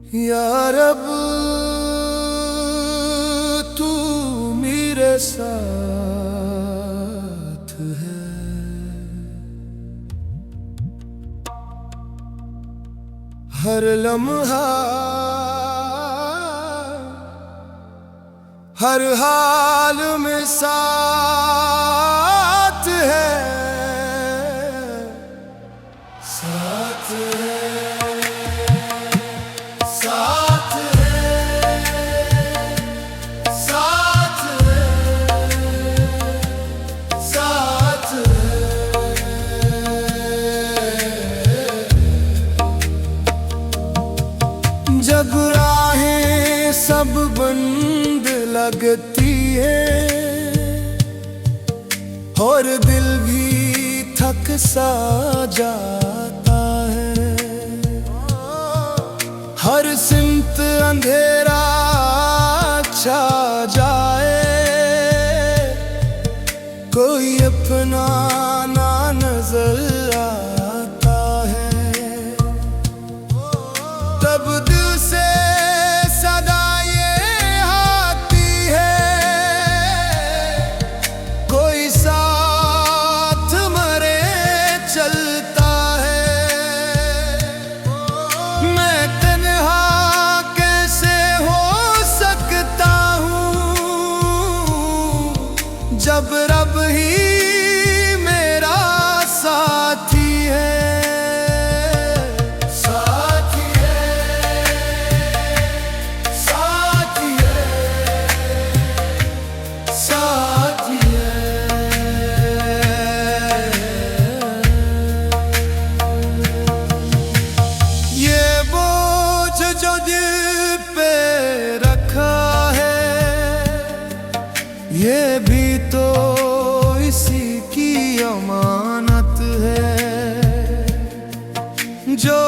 या रब तू मेरे साथ है, हर लम्हा हर हाल में साथ है, साथ है, साथ है, साथ है, साथ है। जब राहें सब बंद लगती है और दिल भी थक सा जाता है, हर सिमत अंधेरा छा जाए, कोई अपना ना नजर आता है, तब दिल से सदा ये आती है, कोई साथ मरे चलता है। मैं तन्हा कैसे हो सकता हूँ जब रब ही मेरा साथी है, साथी है, साथी है, साथी है। ये बोझ जो दिल पे रखा है, ये भी तो इसी की अमानत है, जो